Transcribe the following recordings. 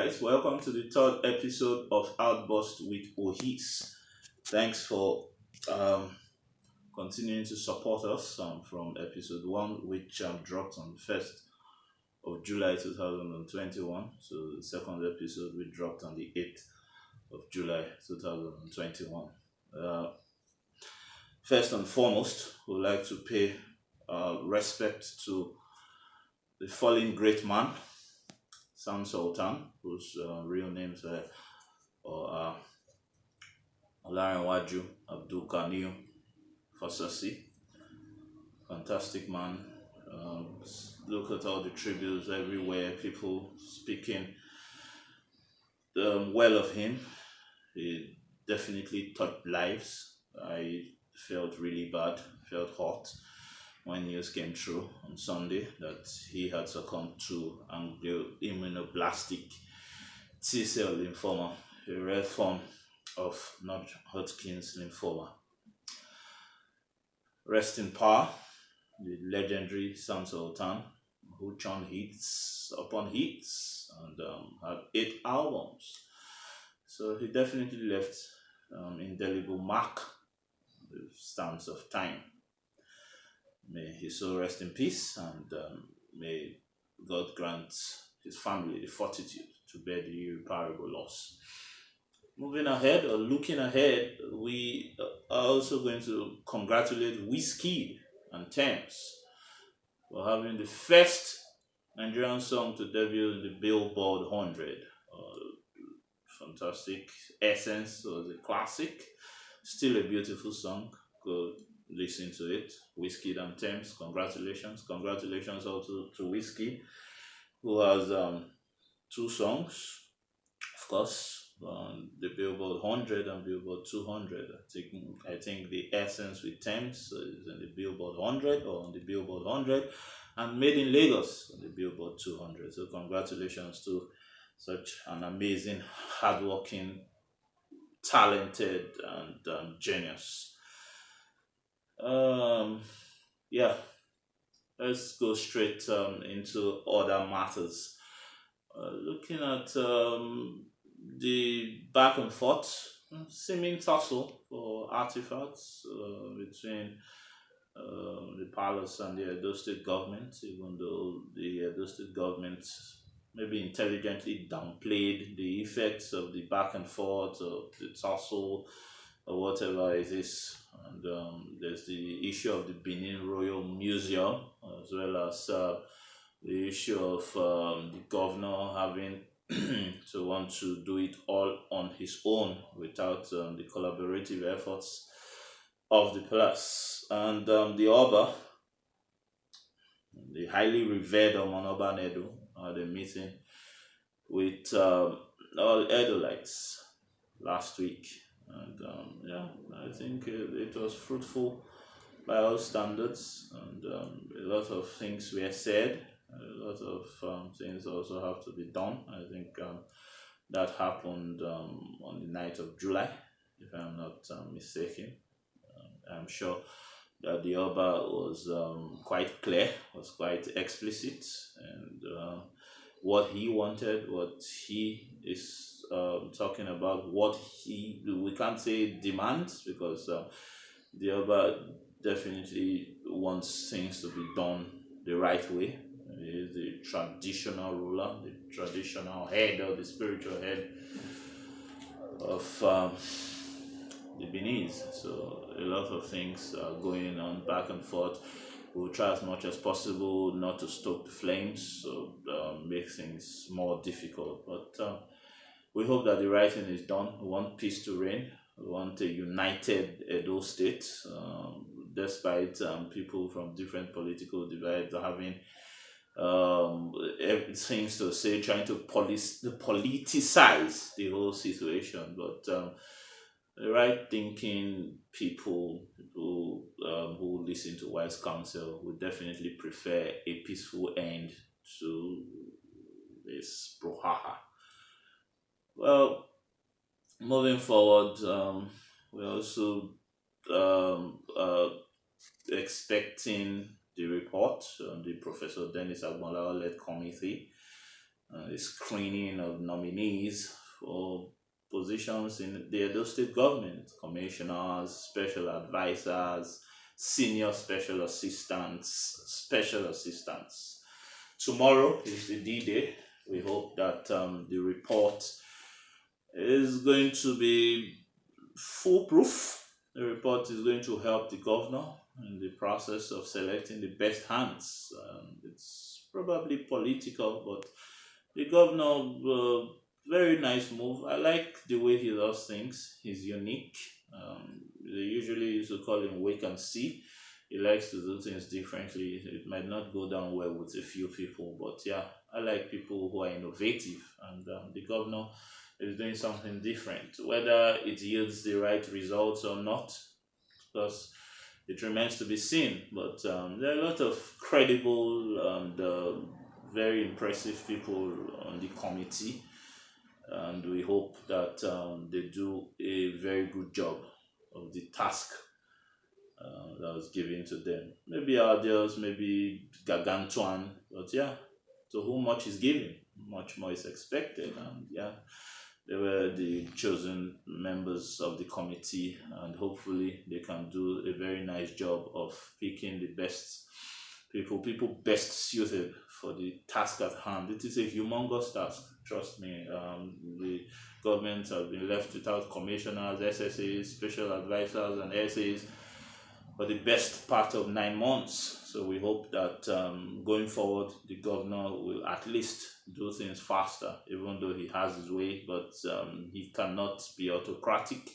guys. Welcome to the third episode of Outburst with Ohis. Thanks for um, continuing to support us from episode 1, which dropped on the 1st of July 2021. So the second episode we dropped on the 8th of July 2021. First and foremost, we'd like to pay respect to the fallen great man, Sam Sultan, whose real names are Olarinwaju Abdul Ganiyu Fasasi. Fantastic man. Look at all the tributes everywhere, people speaking well of him. He definitely touched lives. I felt really bad, felt hot when news came through on Sunday that he had succumbed to immunoblastic T-cell lymphoma, a rare form of non-Hodgkin's lymphoma. Rest in power, the legendary Sam Sultan, who churned hits upon hits and had 8 albums. So he definitely left indelible mark, the stamps of time. May his soul rest in peace, and may God grant his family the fortitude to bear the irreparable loss. Moving ahead, or looking ahead, we are also going to congratulate Whiskey and Thames for having the first Nigerian song to debut in the Billboard 100. Fantastic. Essence was a classic, still a beautiful song. Go listen to it. Whiskey and Thames, congratulations. Congratulations also to Whiskey, who has 2 songs, of course, on the Billboard 100 and Billboard 200. I think the Essence with Thames is in the Billboard 100 or on the Billboard 100, and Made in Lagos on the Billboard 200. So congratulations to such an amazing, hardworking, talented, and genius. Yeah, let's go straight into other matters. Looking at the back and forth, seeming tussle for artifacts between the palace and the Edo State government, even though the Edo State government maybe intelligently downplayed the effects of the back and forth of the tussle or whatever it is. And there's the issue of the Benin Royal Museum, as well as the issue of the governor having to want to do it all on his own without the collaborative efforts of the palace. And the Oba, the highly revered Omonoba Nedu, had a meeting with all Edolites last week. And yeah, I think it was fruitful by all standards, and a lot of things were said. A lot of things also have to be done. I think that happened on the 9th of July, if I'm not mistaken. I'm sure that the Oba was quite clear, was quite explicit, and what he wanted, what he is talking about, we can't say demands, because the Oba definitely wants things to be done the right way. He is the traditional ruler, the traditional head, or the spiritual head of the Beninese. So a lot of things are going on back and forth. We'll try as much as possible not to stoke the flames, so make things more difficult. But we hope that the right thing is done. We want peace to reign. We want a united Edo State, despite people from different political divides having things to say, trying to politicize the whole situation. But the right thinking people who listen to wise counsel would definitely prefer a peaceful end to this brouhaha. Well, moving forward, we're also expecting the report on the Professor Dennis Agbola led committee a screening of nominees for positions in the Edo State government, commissioners, special advisors, senior special assistants. Tomorrow is the D Day. We hope that the report is going to be foolproof. The report is going to help the governor in the process of selecting the best hands. It's probably political, but the governor, very nice move. I like the way he does things. He's unique. They usually used to call him wait and see. He likes to do things differently. It might not go down well with a few people, but yeah, I like people who are innovative, and the governor is doing something different. Whether it yields the right results or not, because it remains to be seen. But there are a lot of credible and very impressive people on the committee, and we hope that they do a very good job of the task that was given to them. Maybe arduous, maybe gargantuan, but yeah, to whom much is given, much more is expected, and yeah, they were the chosen members of the committee, and hopefully they can do a very nice job of picking the best people best suited for the task at hand. It is a humongous task, trust me. The government has been left without commissioners, SSAs, special advisors, and SAs for the best part of 9 months. So we hope that going forward, the governor will at least do things faster, even though he has his way, but he cannot be autocratic.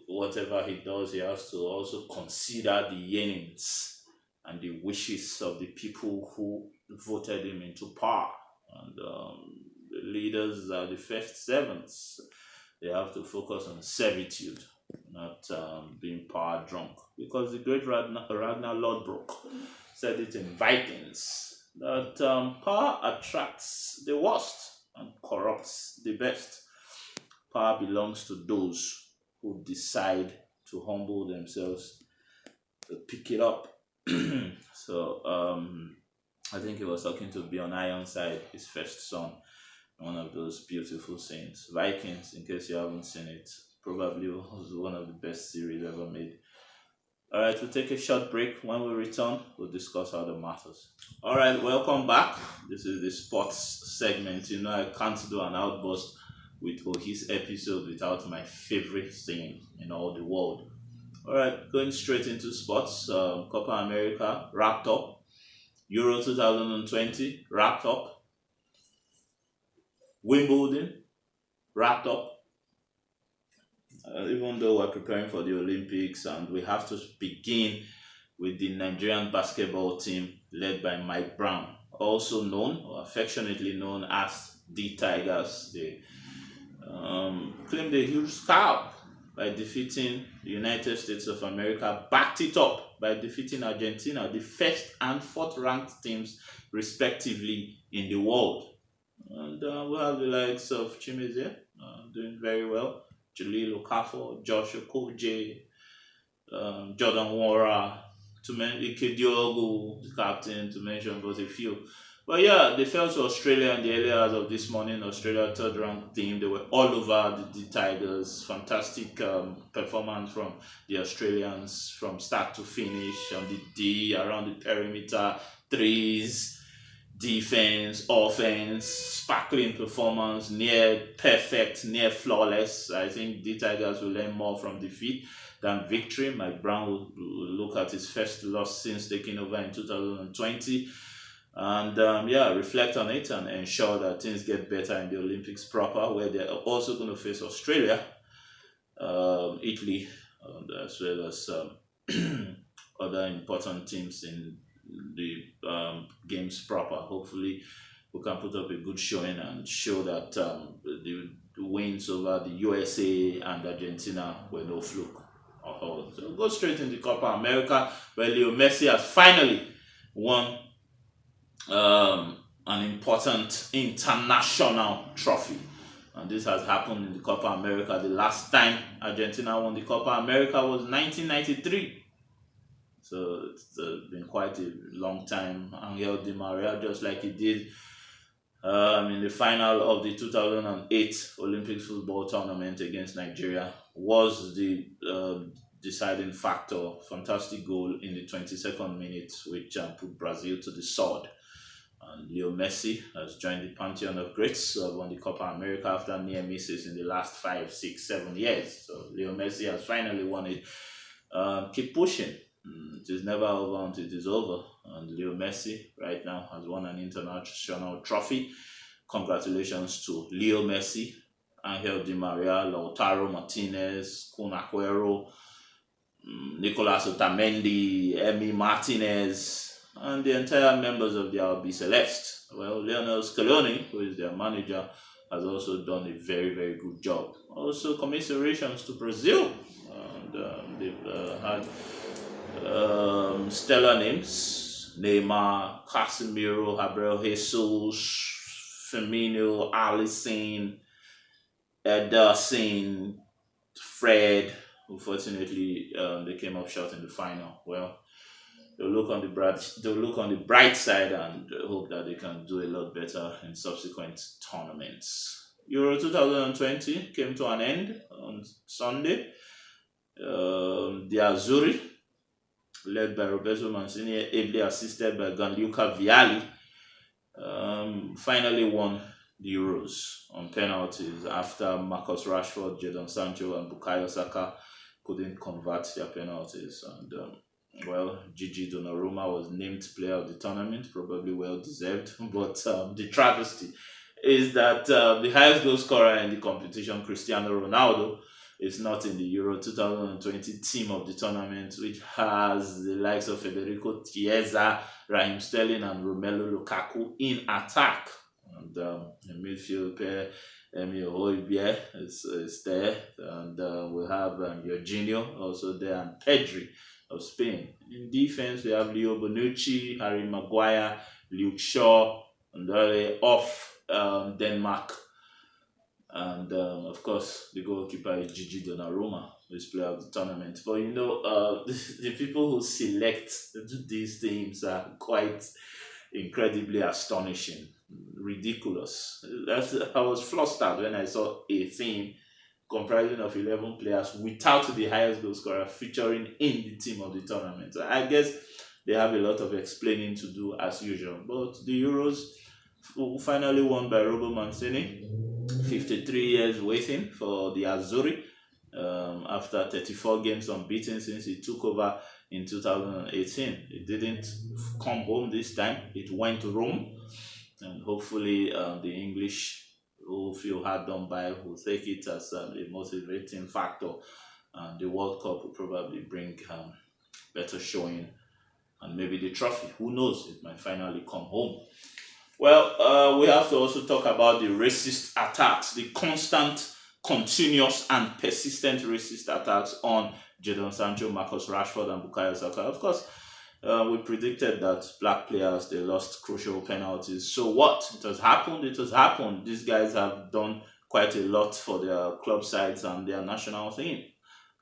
Whatever he does, he has to also consider the yearnings and the wishes of the people who voted him into power. And the leaders are the first servants. They have to focus on servitude, not being power drunk. Because the great Ragnar Lodbrok said it in Vikings that power attracts the worst and corrupts the best. Power belongs to those who decide to humble themselves, to pick it up. So I think he was talking to Bjorn Ironside, his first son, one of those beautiful scenes. Vikings, in case you haven't seen it, probably was one of the best series ever made. All right, we'll take a short break. When we return, we'll discuss other matters. All right, welcome back. This is the sports segment. You know, I can't do an outburst with Ohis episode without my favorite thing in all the world. All right, going straight into sports. Copa America wrapped up. Euro 2020 wrapped up. Wimbledon wrapped up. Even though we're preparing for the Olympics, and we have to begin with the Nigerian basketball team led by Mike Brown, also known or affectionately known as the Tigers. They claimed a huge scalp by defeating the United States of America, backed it up by defeating Argentina, the first and fourth ranked teams respectively in the world. And we have the likes of Chimezie doing very well. Jalil Okafor, Josh Okoje, Jordan Wara, Ike Diogu, the captain, to mention but a few. But yeah, they fell to Australia in the early hours of this morning. Australia, third ranked team. They were all over the Tigers. Fantastic performance from the Australians from start to finish on the D, around the perimeter, threes, defense, offense, sparkling performance, near perfect, near flawless. I think the Tigers will learn more from defeat than victory. Mike Brown will look at his first loss since taking over in 2020. And reflect on it and ensure that things get better in the Olympics proper, where they're also going to face Australia, Italy, as well as other important teams in the games proper. Hopefully, we can put up a good showing and show that the wins over the USA and Argentina were no fluke. So we'll go straight into Copa America, where Leo Messi has finally won an important international trophy. And this has happened in the Copa America. The last time Argentina won the Copa America was 1993. So it's been quite a long time. Angel Di Maria, just like he did In the final of the 2008 Olympics football tournament against Nigeria was the deciding factor. Fantastic goal in the 22nd minute, which put Brazil to the sword. And Leo Messi has joined the pantheon of greats who have won the Copa America after near misses in the last 5, 6, 7 years. So Leo Messi has finally won it. Keep pushing. It is never over until it is over. And Leo Messi right now has won an international trophy. Congratulations to Leo Messi, Angel Di Maria, Lautaro Martinez, Kun Aguero, Nicolas Otamendi, Emi Martinez, and the entire members of the RB Celeste. Well, Lionel Scaloni, who is their manager, has also done a very, very good job. Also, commiserations to Brazil. And they've had stellar names: Neymar, Casemiro, Gabriel Jesus, Firmino, Alisson, Ederson, Fred. Unfortunately, they came up short in the final. Well, they'll look on the bright side and hope that they can do a lot better in subsequent tournaments. Euro 2020 came to an end on Sunday. The Azzurri, led by Roberto Mancini, ably assisted by Gianluca Vialli, finally won the Euros on penalties after Marcus Rashford, Jadon Sancho, and Bukayo Saka couldn't convert their penalties. And Gigi Donnarumma was named player of the tournament, probably well deserved. But the travesty is that the highest goal scorer in the competition, Cristiano Ronaldo, is not in the Euro 2020 team of the tournament, which has the likes of Federico Chiesa, Raheem Sterling, and Romelu Lukaku in attack. And in midfield pair, Emile Hoybier is there, and we have Jorginho also there, and Pedri of Spain. In defense, we have Leo Bonucci, Harry Maguire, Luke Shaw, and off Denmark. And of course, the goalkeeper is Gigi Donnarumma, who is player of the tournament. But the people who select these teams are quite incredibly astonishing, ridiculous. I was flustered when I saw a team comprising of 11 players without the highest goal scorer featuring in the team of the tournament. I guess they have a lot of explaining to do as usual. But the Euros finally won by Roberto Mancini. 53 years waiting for the Azzurri after 34 games unbeaten since he took over in 2018. It didn't come home this time. It went to Rome, and hopefully the English, who feel hard done by, will take it as a motivating factor, and the World Cup will probably bring better showing, and maybe the trophy, who knows, it might finally come home. Well, we have to also talk about the racist attacks, the constant, continuous, and persistent racist attacks on Jadon Sancho, Marcus Rashford, and Bukayo Saka. Of course, we predicted that black players, they lost crucial penalties. So what? It has happened. It has happened. These guys have done quite a lot for their club sides and their national team.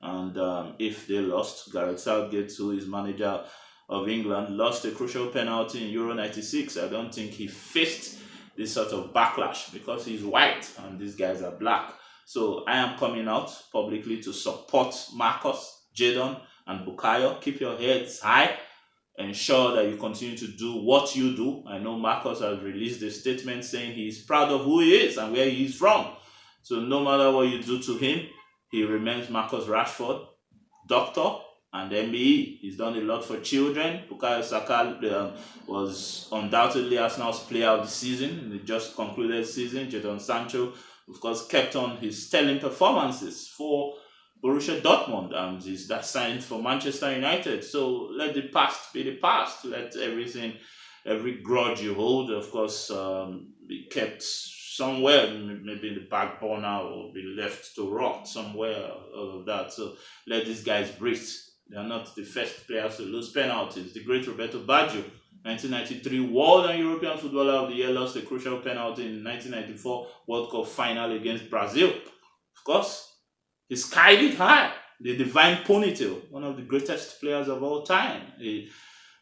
And if they lost, Gareth Southgate, who is manager of England, lost a crucial penalty in Euro 96. I don't think he faced this sort of backlash because he's white and these guys are black. So I am coming out publicly to support Marcus, Jadon, and Bukayo. Keep your heads high. Ensure that you continue to do what you do. I know Marcus has released a statement saying he is proud of who he is and where he is from. So no matter what you do to him, he remains Marcus Rashford, doctor, and MBE. He's done a lot for children. Bukayo Saka was undoubtedly Arsenal's player of the season in the just concluded season. Jadon Sancho, of course, kept on his sterling performances for Borussia Dortmund, and is that signed for Manchester United. So let the past be the past. Let every grudge you hold, of course, be kept somewhere, maybe in the back burner, or be left to rot somewhere, all of that. So let these guys breathe. They are not the first players to lose penalties. The great Roberto Baggio, 1993 World and European Footballer of the Year, lost a crucial penalty in the 1994 World Cup final against Brazil. Of course, he skied it high. The divine ponytail, one of the greatest players of all time.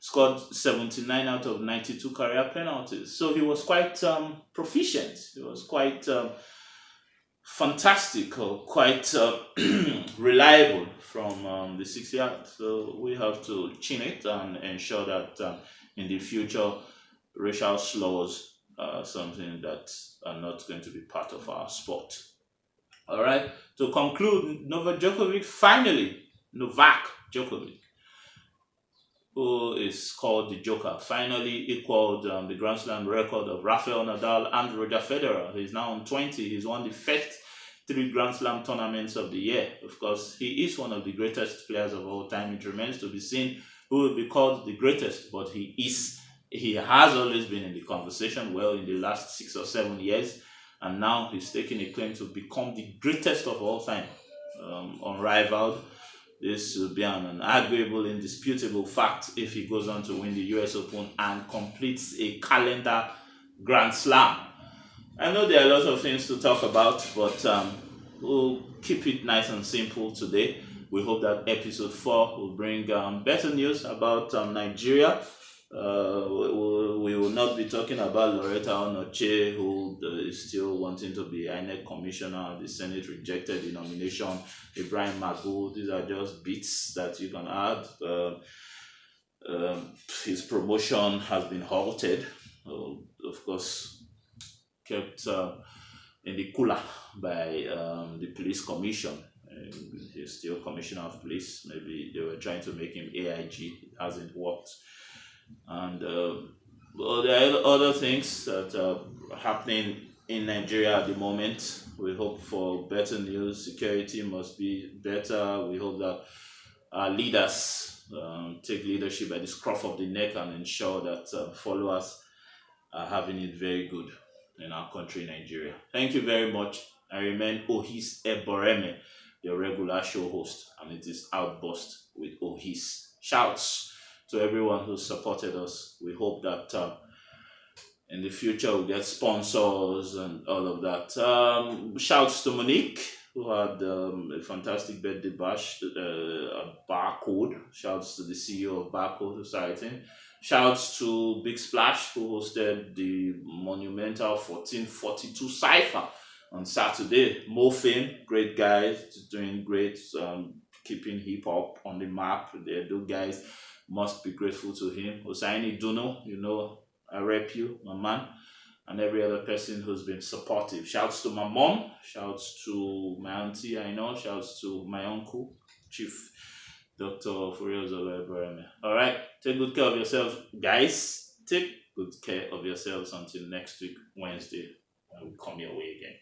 scored 79 out of 92 career penalties. So he was quite proficient. He was quite fantastic, or quite reliable from the 6 yard. So we have to chin it and ensure that in the future, racial slurs are something that are not going to be part of our sport. All right. To conclude, Novak Djokovic, who is called the Joker, finally equaled the Grand Slam record of Rafael Nadal and Roger Federer. He's now on 20. He's won the first 3 Grand Slam tournaments of the year. Of course, he is one of the greatest players of all time. It remains to be seen who will be called the greatest, but he is. He has always been in the conversation, well, in the last 6 or 7 years, and now he's taking a claim to become the greatest of all time, unrivaled. This will be an unarguable, indisputable fact if he goes on to win the US Open and completes a calendar Grand Slam. I know there are a lot of things to talk about, but we'll keep it nice and simple today. We hope that episode 4 will bring better news about Nigeria. We will not be talking about Loretta Onoche, who is still wanting to be INEC commissioner. The Senate rejected the nomination. Ibrahim Magu, these are just bits that you can add. His promotion has been halted, of course, kept in the cooler by the police commission. He's still commissioner of police. Maybe they were trying to make him AIG. It hasn't worked. And well, there are other things that are happening in Nigeria at the moment. We hope for better news. Security must be better. We hope that our leaders take leadership by the scruff of the neck and ensure that followers are having it very good in our country, Nigeria. Thank you very much. I remain Ohis Eboreme, your regular show host, and it is Outburst with Ohis. Shouts to everyone who supported us. We hope that in the future we'll get sponsors and all of that. Shouts to Monique, who had a fantastic birthday bash at Barcode. Shouts to the CEO of Barcode Society. Shouts to Big Splash, who hosted the monumental 1442 Cypher on Saturday. Mo Fame, great guys, doing great, keeping hip hop on the map. Those guys must be grateful to him. Hosseini Duno, you know, I rep you, my man, and every other person who's been supportive. Shouts to my mom, shouts to my auntie, I know, shouts to my uncle, Chief Dr. Furiozo Ebreme. All right, take good care of yourselves, guys. Take good care of yourselves until next week, Wednesday, when we come your way again.